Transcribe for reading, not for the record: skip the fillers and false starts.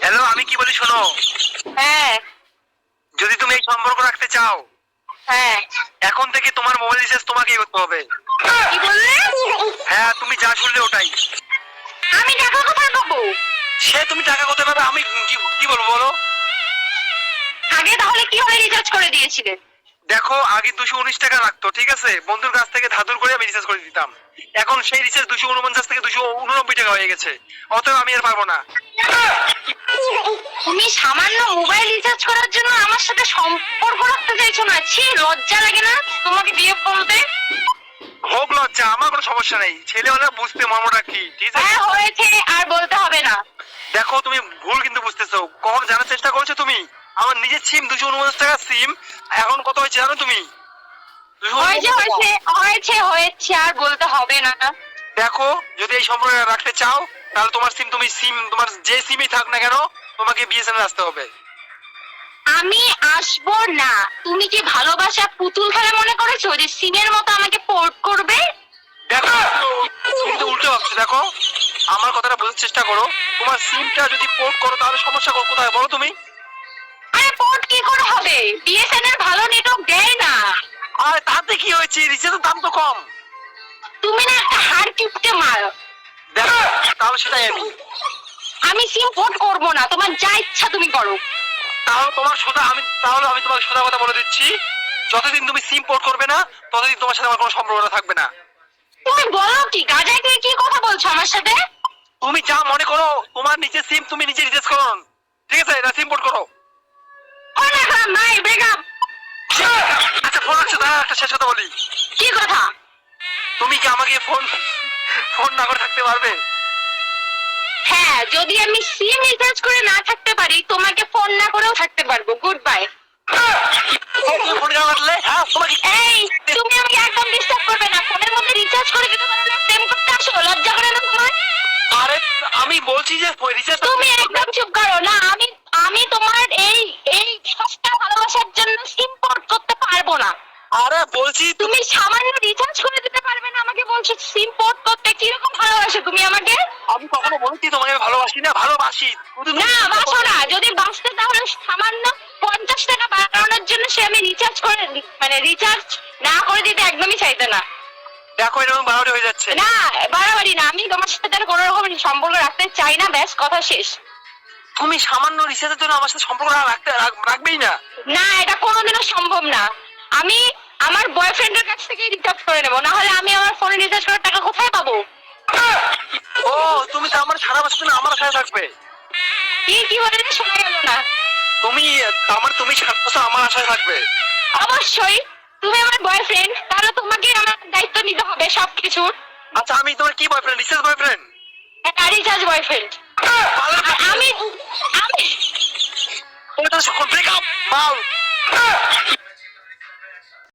Hello, আমি কি বলি শোনো। হ্যাঁ যদি তুমি এই সম্পর্ক রাখতে চাও, হ্যাঁ এখন থেকে তোমার মোবাইল রিচার্জ তোমাকেই করতে হবে। কি বললে? হ্যাঁ, তুমি যা শুনলে ওটাই। আমি টাকা কোথায় পাবো? সে তুমি টাকা কোথায় পাবে, আমি কি বলবো বলো। আগে তাহলে কিভাবে রিচার্জ করে দিয়েছিলে? দেখো, আগে 219 টাকা লাগতো, ঠিক আছে, বন্ধুর কাছ থেকে ধাতুর করে আমি রিচার্জ করে দিতাম। এখন সেই রিচার্জ 249 থেকে 289 টাকা হয়ে গেছে। অতএব আমি আর পারবো না। তুমি সামান্য মোবাইল রিচার্জ করার জন্য আমার সাথে সম্পর্ক রাখতে চাইছো না? ছি, লজ্জা লাগে না তোমাকে বিয়ে বলতে? হোক লজ্জা, আমার কোনো সমস্যা নেই, ছেলে হলে বুঝতে মর্মটা কি, ঠিক আছে। হ্যাঁ হয়েছে, আর বলতে হবে না। দেখো, তুমি ভুল কিন্তু বুঝতেছো। কখন জানার চেষ্টা করছো তুমি? আমার নিজের সিম 249 টাকা সিম, এখন কত হয়েছে জানো তুমি? 249 টাকা। হয়েছে, আর বলতে হবে না। দেখো, যদি এই সম্পর্ক রাখতে চাও, তাহলে তোমার তোমার যে সিমই থাক না কেন, তোমাকে বিএসএনএল আসতে হবে। আমি আসবো না। তুমি কি ভালোবাসা পুতুল খেলা মনে করেছো যে সিমের মতো আমাকে পোর্ট করবে? দেখো, তুমি কিন্তু উল্টো ভাবছো। দেখো, আমার কথাটা বোঝার চেষ্টা করো। তোমার সিমটা যদি পোর্ট করো, তাহলে সমস্যা কোথায় বলো তুমি? আরে পোর্ট কি করে হবে? বিএসএনএল ভালো নেটওয়ার্ক দেয় না। আর তাতে কি হয়েছে, রিচার্জের দাম তো কম। তুমি না একটা হাড় কিপটে মাল। দেখো, তাহলে সেটাই আমি সিম পোর্ট করবো না, তোমার যা ইচ্ছা তুমি করো। তাহলে আমি তোমাকে সোজা কথা বলে দিচ্ছি, যতদিন তুমি সিম পোর্ট করবে না, ততদিন তোমার সাথে আমার কোনো সম্পর্ক থাকবে না। তুমি বলো কি? গাজায় দিয়ে কি কথা বলছো আমার সাথে? তুমি যা মনে করো, তোমার নিচে সিম তুমি নিজে রিচার্জ করো, ঠিক আছে, এটা সিম পোর্ট করো। মাই ব্রেকআপ। আচ্ছা, ফোন আসছে, দাঁড়া, একটা শেষ কথা বলি। কি কথা? তুমি কি আমাকে ফোন না করে থাকতে পারবে? হ্যাঁ, যদি আমি সিম রিচার্জ করে না থাকতে পারি, তোমাকে ফোন না করেও থাকতে পারবো। Good bye. ফোন কেন কাটলে? হ্যাঁ, তোমাকে এই, তুমি আমাকে একদম ডিস্টার্ব করবে না। ফোনের মধ্যে রিচার্জ করে দিতে পারো না, প্রেম করতে আসো? লজ্জা করে না তোমার? আরে, আমি বলছি যে রিচার্জ। তুমি একদম চুপ করো না। আমি তোমার এই এই সস্তা ভালোবাসার জন্য সিম পোর্ট করতে পারবো না। আরে বলছি, তুমি সামান্য রিচার্জ করে দিতে পারবে না, আমাকে বলছো সিম পোর্ট করতে? কিরকম ভালোবাসো তুমি আমাকে? আমি কখনো বলছি তোমাকে ভালোবাসি না? ভালোবাসি। না, বাসো না। যদি বাঁচতে, তাহলে সামান্য 50 টাকা বাড়ানোর জন্য সে আমি রিচার্জ করে, মানে রিচার্জ না করে দিতে একদমই চাইতে না। দেখো, এরকম বাড়াবাড়ি হয়ে যাচ্ছে। না, বাড়াবাড়ি না। আমি তোমার সাথে আর কোনো রকম সম্পর্ক রাখতে চাই না, ব্যাস, কথা শেষ। তুমি সামান্য রিচার্জের জন্য আমার সাথে সম্পর্ক রাখবেই না? না, এটা কোনোদিনও সম্ভব না। আমি আমার বয়ফ্রেন্ডের কাছ থেকে রিচার্জ করে নেবো, না হলে আমি আমার ফোনে রিচার্জ করার টাকা কোথায় পাবো? ও, তুমি তো আমার সারা বছর দিন আমার সাথে থাকবে? কি বলে শোনা গেল না? তুমি সারা বছর আমার আশায় থাকবে? অবশ্যই। তুমি আমার বয়ফ্রেন্ড, তাহলে তোমাকে আমার দায়িত্ব নিতে হবে সবকিছুর। আচ্ছা, আমি তোমার কি boyfriend? Recharge boyfriend? Recharge boyfriend. আমি ব্রেকআপ।